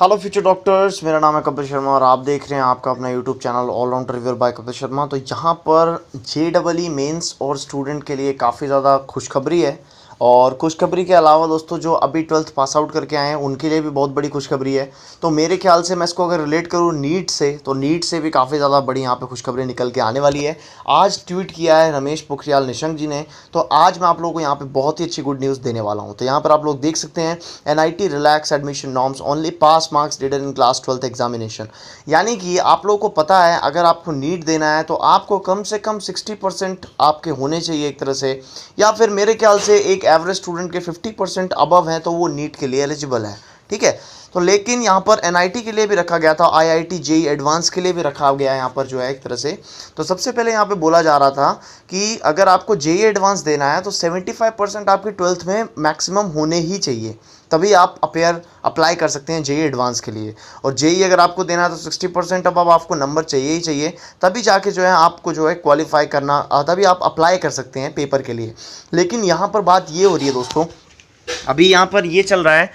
Hello future doctors, मेरा नाम है कपिल शर्मा और आप देख रहे हैं आपका अपना YouTube channel allrounder reviewer by Kapil Sharma. तो यहाँ पर JEE मेंस और स्टूडेंट के लिए काफ़ी ज़्यादा खुशखबरी है। और खुशखबरी के अलावा दोस्तों, जो अभी 12th पास आउट करके आए हैं उनके लिए भी बहुत बड़ी खुशखबरी है। तो मेरे ख्याल से मैं इसको अगर रिलेट करूँ नीट से, तो नीट से भी काफ़ी ज़्यादा बड़ी यहाँ पे खुशखबरी निकल के आने वाली है। आज ट्वीट किया है रमेश पोखरियाल निशंक जी ने। तो आज मैं आप लोगों को यहाँ पे बहुत ही अच्छी गुड न्यूज़ देने वाला हूँ। तो यहाँ पर आप लोग देख सकते हैं, NIT relax admission norms only pass marks needed in class 12th examination. यानी कि आप लोगों को पता है, अगर आपको नीट देना है तो आपको कम से कम 60% आपके होने चाहिए एक तरह से, या फिर मेरे ख्याल से एक एवरेज स्टूडेंट के 50% अबव हैं तो वो नीट के लिए एलिजिबल है। ठीक है। तो लेकिन यहाँ पर NIT के लिए भी रखा गया था, IIT JEE एडवांस के लिए भी रखा गया है यहाँ पर जो है एक तरह से। तो सबसे पहले यहाँ पे बोला जा रहा था कि अगर आपको JEE एडवांस देना है तो 75% आपकी 12th में मैक्सिमम होने ही चाहिए, तभी आप अप्लाई कर सकते हैं JEE एडवांस के लिए। और JEE अगर आपको देना है तो 60% अब आपको नंबर चाहिए ही चाहिए, तभी जाके जो है आपको जो है क्वालिफाई करना, तभी आप अप्लाई कर सकते हैं पेपर के लिए। लेकिन यहाँ पर बात ये हो रही है दोस्तों, अभी यहाँ पर ये चल रहा है,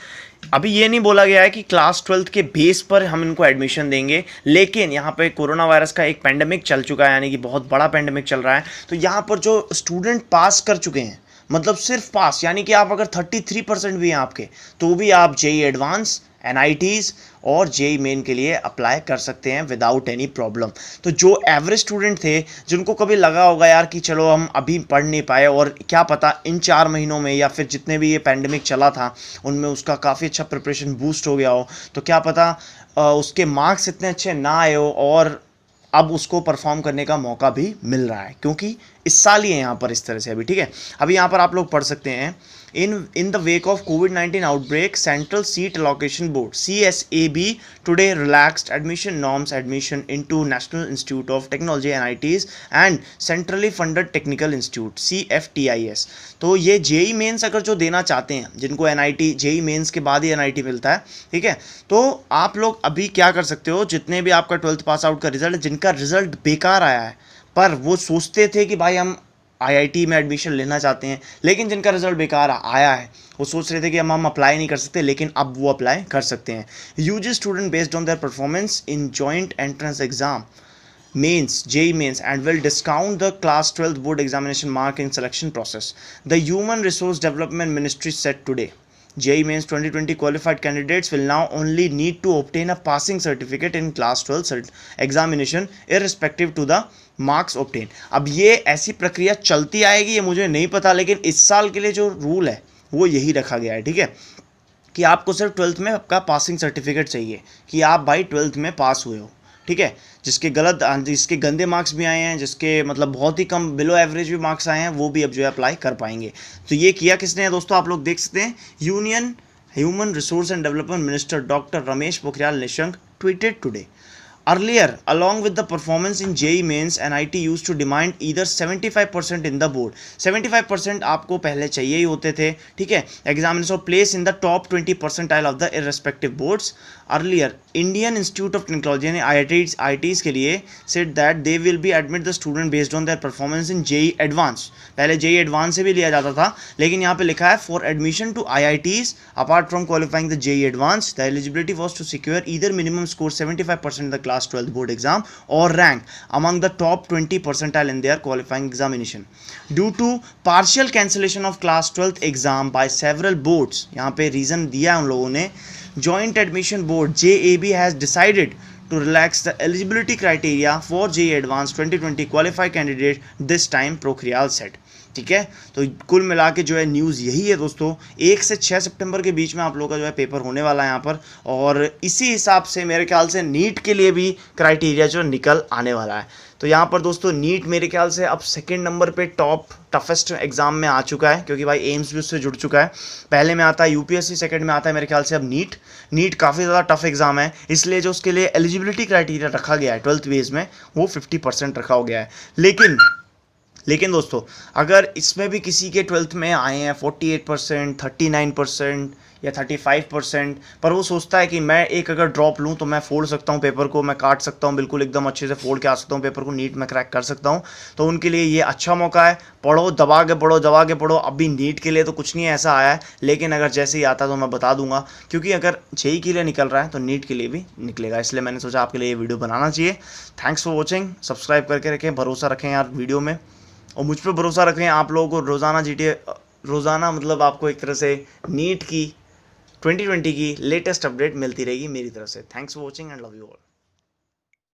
अभी ये नहीं बोला गया है कि क्लास 12th के बेस पर हम इनको एडमिशन देंगे, लेकिन यहाँ पे कोरोना वायरस का एक पेंडेमिक चल चुका है, यानी कि बहुत बड़ा पेंडेमिक चल रहा है। तो यहाँ पर जो स्टूडेंट पास कर चुके हैं, मतलब सिर्फ पास, यानी कि आप अगर 33% भी हैं आपके, तो भी आप JEE एडवांस, NITs और JEE मेन के लिए अप्लाई कर सकते हैं विदाउट एनी प्रॉब्लम। तो जो एवरेज स्टूडेंट थे, जिनको कभी लगा होगा यार कि चलो हम अभी पढ़ नहीं पाए और क्या पता इन 4 महीनों में या फिर जितने भी ये पैंडमिक चला था उनमें उसका काफ़ी अच्छा प्रिपरेशन बूस्ट हो गया हो, तो क्या पता उसके मार्क्स इतने अच्छे ना आए हो और अब उसको परफॉर्म करने का मौका भी मिल रहा है, क्योंकि इस साल ही है यहाँ पर इस तरह से अभी। ठीक है। अभी यहाँ पर आप लोग पढ़ सकते हैं, in the wake of COVID-19 outbreak, Central Seat Allocation Board CSAB today relaxed admission norms admission into National Institute of Technology NITs and centrally funded Technical Institute CFTIS। तो ये JEE मेंस अगर जो देना चाहते हैं, जिनको NIT JEE मेंस के बाद ही NIT मिलता है, ठीक है, तो आप लोग अभी क्या कर सकते हो, जितने भी आपका 12th पास आउट का रिजल्ट, जिनका रिजल्ट बेकार आया है पर वो सोचते थे कि भाई हम IIT में एडमिशन लेना चाहते हैं, लेकिन जिनका रिजल्ट बेकार आया है वो सोच रहे थे कि हम अप्लाई नहीं कर सकते, लेकिन अब वो अप्लाई कर सकते हैं। UG student based on their performance in joint entrance exam mains JEE mains and will discount the class 12th board examination mark in selection process, the Human Resource Development Ministry said today। JEE Mains 2020 qualified candidates will now only need to obtain a passing certificate in class 12 examination irrespective to the marks obtained। अब ये ऐसी प्रक्रिया चलती आएगी, ये मुझे नहीं पता, लेकिन इस साल के लिए जो रूल है वो यही रखा गया है। ठीक है, कि आपको सिर्फ 12th में आपका पासिंग सर्टिफिकेट चाहिए कि आप भाई 12th में पास हुए हो। ठीक है, जिसके गंदे मार्क्स भी आए हैं, जिसके मतलब बहुत ही कम बिलो एवरेज भी मार्क्स आए हैं, वो भी अब जो है अप्लाई कर पाएंगे। तो ये किया किसने है दोस्तों, आप लोग देख सकते हैं, union human resource and development minister doctor Ramesh Pokhriyal Nishank tweeted today. Earlier, along with the performance in JEE Mains, NIT used to demand either 75% in the board। 75% आपको पहले चाहिए ही होते थे। ठीक है, examiners of place in the top 20 percentile of the irrespective boards. Earlier Indian institute of technology ने IITs के लिए said that they will be admit the student based on their performance in JEE advance. पहले JEE advance से भी लिया जाता था, लेकिन यहाँ पे लिखा है for admission to IITs apart from qualifying the JEE advance the eligibility was to secure either minimum score 75% the class 12th board exam or rank among the top 20 percentile in their qualifying examination। Due to partial cancellation of class 12th exam by several boards, यहाँ पे reason दिया है उन लोगों ने, joint admission board JAB has decided to relax the eligibility criteria for JEE advanced 2020 qualified candidate this time, Pokhriyal said। ठीक है, तो कुल मिला के जो है न्यूज़ यही है दोस्तों, 1 से 6 सितंबर के बीच में आप लोगों का जो है पेपर होने वाला है यहाँ पर, और इसी हिसाब से मेरे ख्याल से नीट के लिए भी क्राइटेरिया जो निकल आने वाला है। तो यहाँ पर दोस्तों नीट मेरे ख्याल से अब 2nd नंबर पे टॉप टफेस्ट एग्जाम में आ चुका है, क्योंकि भाई एम्स भी उससे जुड़ चुका है। पहले में आता है UPSC, 2nd में आता है मेरे ख्याल से अब नीट काफ़ी ज़्यादा टफ एग्जाम है, इसलिए जो उसके लिए एलिजिबिलिटी क्राइटेरिया रखा गया है 12th बेस में वो 50% रखा हो गया है। लेकिन दोस्तों, अगर इसमें भी किसी के 12th में आए हैं 48%, 39% या 35%, पर वो सोचता है कि मैं एक अगर ड्रॉप लूँ तो मैं फोड़ सकता हूँ पेपर को, मैं काट सकता हूँ बिल्कुल एकदम अच्छे से फोड़ के आ सकता हूँ पेपर को, नीट में क्रैक कर सकता हूँ। तो उनके लिए ये अच्छा मौका है, पढ़ो, दबा के पढ़ो, दबा के पढ़ो। अभी नीट के लिए तो कुछ नहीं ऐसा आया है, लेकिन अगर जैसे ही आता है तो मैं बता दूंगा, क्योंकि अगर जेई के लिए निकल रहा है तो नीट के लिए भी निकलेगा, इसलिए मैंने सोचा आपके लिए ये वीडियो बनाना चाहिए। थैंक्स फॉर वॉचिंग, सब्सक्राइब करके रखें, भरोसा रखें यार वीडियो में, और मुझ पर भरोसा रखें। आप लोगों को रोज़ाना जीटीए, रोज़ाना मतलब आपको एक तरह से नीट की 2020 की लेटेस्ट अपडेट मिलती रहेगी मेरी तरफ से। Thanks for watching and love you all.